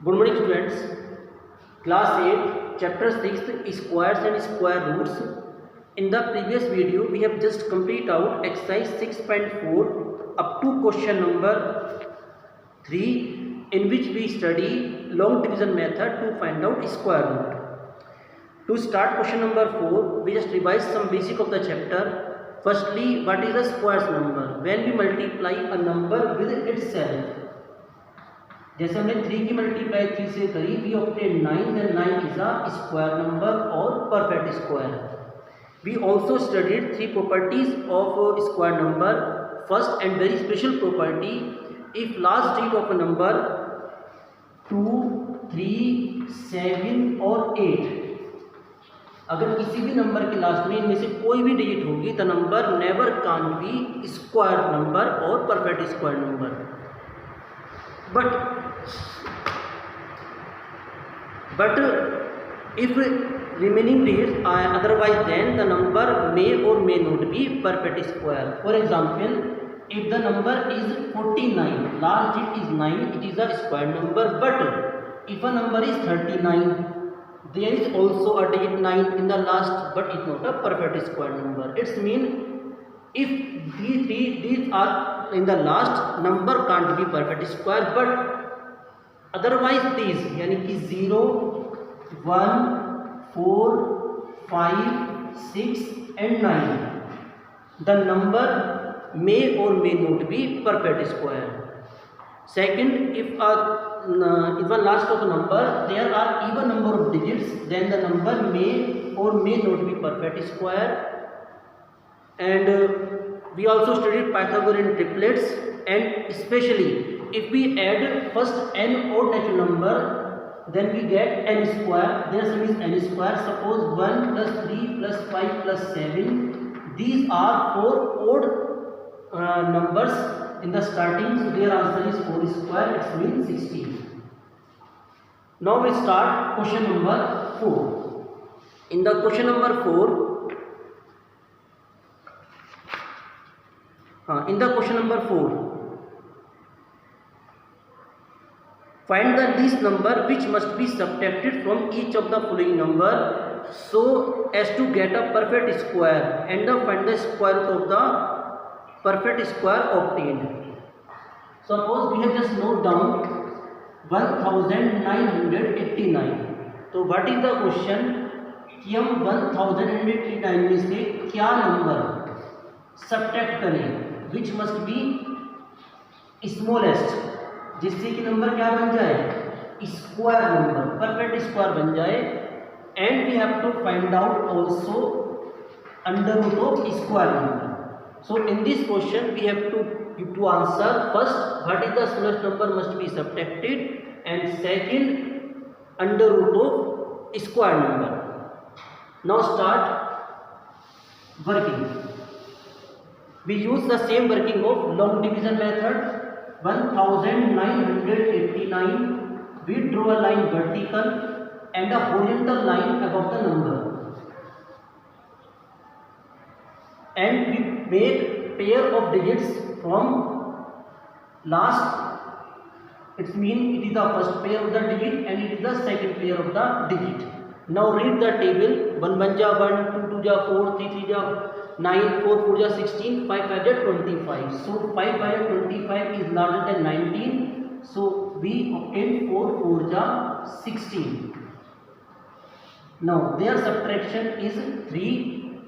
Good morning students. Class 8 chapter 6 squares and square roots. In the previous video we have just complete out exercise 6.4 up to question number 3 in which we study long division method to find out square root. To start question number 4 we just revise some basic of the chapter. Firstly, what is a squares number? When we multiply a number with itself. जैसे हमने 3 की multiply 3 से करी, we obtain 9, then 9 is a square number or perfect square. We also studied 3 properties of square number. First and very special property, if last digit of a number 2, 3, 7 or 8, अगर किसी भी number के last में इनमें से कोई भी digit होगी, the number never can't be square number और perfect square number. But if remaining digits are otherwise, then the number may or may not be perfect square. For example, if the number is 49, last digit is 9, it is a square number. But if a number is 39, there is also a digit 9 in the last, but it's not a perfect square number. It means if these three digits are in the last, number can't be perfect square, but otherwise these यानी कि 0, 1, 4, 5, 6 and 9, the number may or may not be perfect square. Second, if one last of a number there are even number of digits, then the number may or may not be perfect square. And we also studied Pythagorean triplets, and especially if we add first n odd natural number, then we get n square. Their sum is n square. Suppose 1 plus 3 plus 5 plus 7. These are 4 odd numbers in the starting. So their answer is 4 square. It means 16. Now we start question number 4. In the question number 4. In the question number 4, find the least number which must be subtracted from each of the following number so as to get a perfect square, and find the square root of the perfect square obtained. Suppose we have just note down 1989. तो what is the question कि हम 1989 में से क्या number subtract करें, which must be smallest, जिससे कि number क्या बन जाए, स्क्वायर नंबर, परफेक्ट स्क्वायर बन जाए. And we have to find out also under root of square number. So in this question we have to answer first what is the smallest number must be subtracted, and second under root of square number. Now start working. We use the same working of long division method. 1989, we draw a line vertical and a horizontal line above the number, and we make pair of digits from last. It means it is the first pair of the digit and it is the second pair of the digit. Now read the table. 1 1 ja 1, 2 2 ja 4, 3 3 ja 9, 4 4 ja 16, 5 5 ja 25. So 5 5 ja 25 is larger than 19. So we obtain 4 4 ja 16. Now their subtraction is 3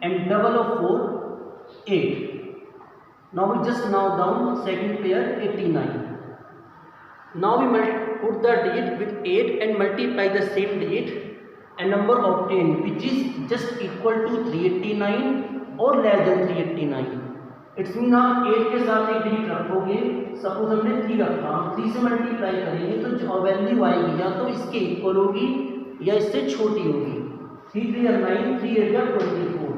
and double of 4 8. Now we just now down second pair 89. Now we put the digit with 8 and multiply the same digit, and number obtained which is just equal to 389 और less than 389. It's mean आप 8 के साथ एक digit रखोगे. Suppose हमने 3 रखा, हम 3 से मल्टीप्लाई करेंगे तो जो वैल्यू आएगी या तो इसके इक्वल होगी या इससे छोटी होगी. 3 3 9, 3 8 24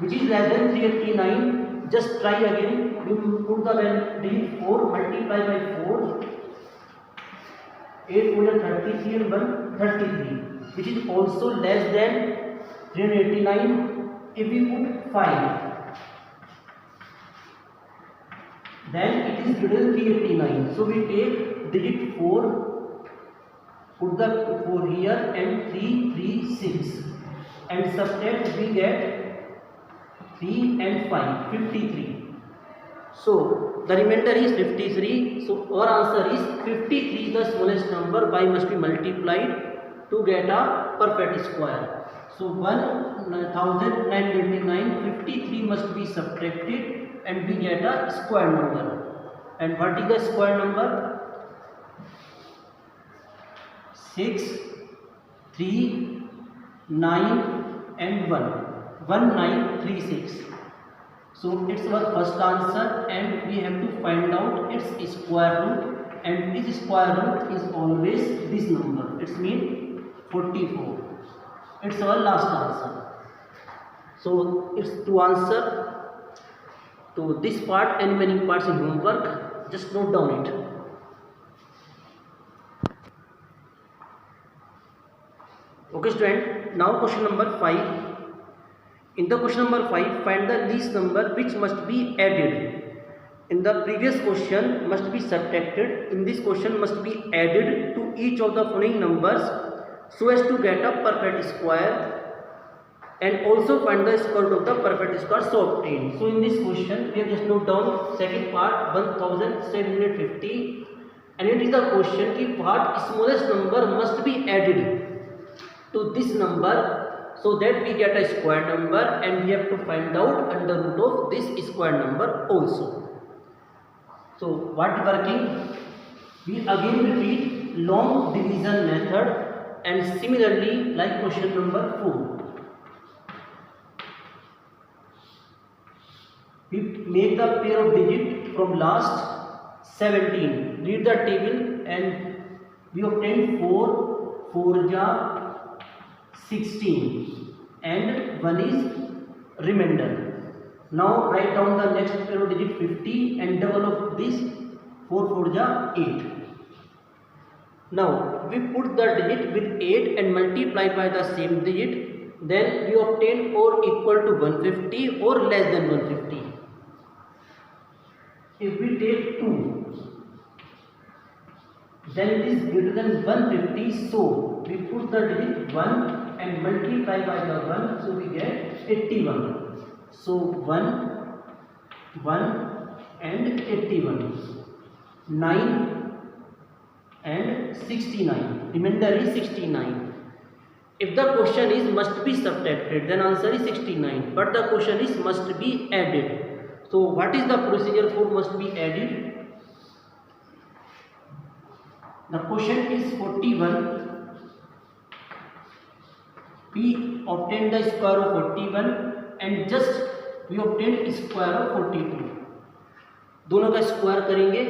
which is less than 389. just try again. You put the digit 4, multiply by 4, 8 4 33 and 1 33, which is also less than 389. If we put 5, then it is greater than 389. So we take digit 4 put the 4 here and 3 3 6 and subtract, we get 3 and 5 53. So the remainder is 53. So our answer is 53 the smallest number. By must be multiplied to get a perfect square. So 1999, 53 must be subtracted and we get a square number. And what is the square number? 6, 3, 9 and 1. 1936. So it's our first answer and we have to find out its square root, and this square root is always this number. It means 44. It's our last answer. So it's to answer to this part and many parts in homework. Just note down it. Okay student, now question number 5. In the question number 5, find the least number which must be added. In the previous question must be subtracted. In this question must be added to each of the following numbers so as to get a perfect square, and also find the square root of the perfect square so obtained. So in this question we have just note down second part 1750, and it is the question ki what smallest number must be added to this number so that we get a square number, and we have to find out under root of this square number also. So what working? We again repeat long division method, and similarly like question number 4. We make the pair of digit from last 17. Read the table and we obtain 4, 4 ja 16 and 1 is remainder. Now write down the next pair of digit 50 and double of this 4 4 ja 8. Now we put the digit with 8 and multiply by the same digit, then we obtain or equal to 150 or less than 150. If we take 2, then it is greater than 150, so we put the digit 1 and multiply by the 1, so we get 81. So 1 and 81, 9 and 69, remainder is 69. If the question is must be subtracted, then answer is 69, but the question is must be added. So what is the procedure for must be added? The question is 41. We obtain the square of 41 and just we obtain square of 42. दोनों का square करेंगे.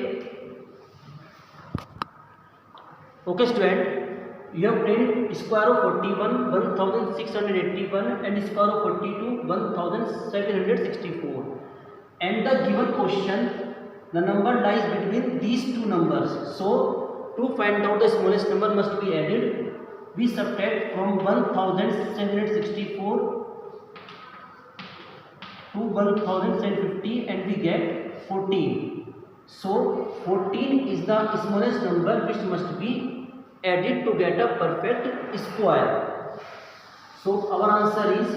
Okay student, you have obtained square of 41 1681 and square of 42 1764, and the given question the number lies between these two numbers. So to find out the smallest number must be added. We subtract from 1764 to 1750 and we get 14. So 14 is the smallest number which must be added to get a perfect square. So our answer is,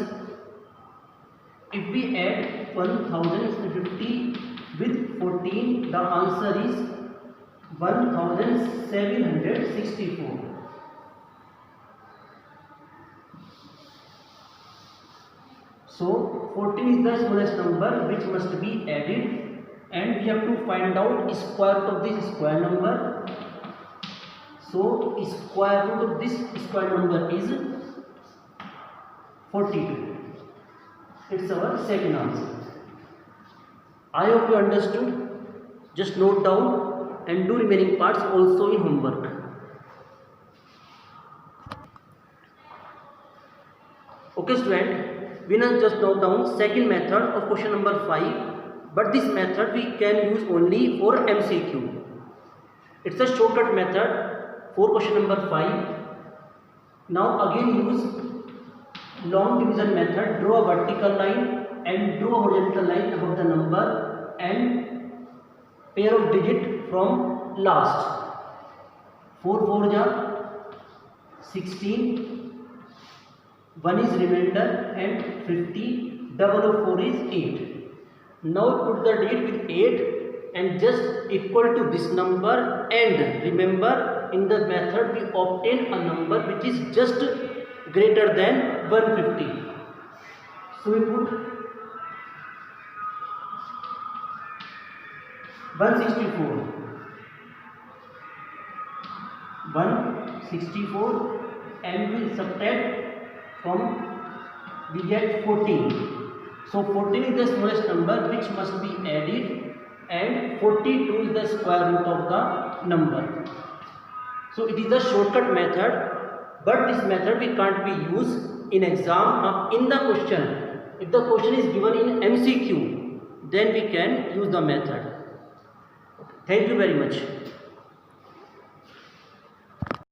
if we add 1050 with 14, the answer is 1764. So 14 is the smallest number which must be added, and we have to find out square root of this square number. So square root of this square number is 42. It's our second answer. I hope you understood. Just note down and do remaining parts also in homework. Okay student, we now just note down second method of question number 5, but this method we can use only for MCQ. It's a shortcut method for question number 5. Now again use long division method. Draw a vertical line and draw a horizontal line above the number and pair of digit from last. 4 4 ja 16, 1 is remainder and 50, double of 4 is 8. Now put the digit with 8 and just equal to this number, and remember in the method we obtain a number which is just greater than 150. So we put 164 and we subtract from, we get 14. So 14 is the smallest number which must be added, and 42 is the square root of the number. So it is a shortcut method, but this method we can't be used in exam. In the question, if the question is given in MCQ, then we can use the method. Thank you very much.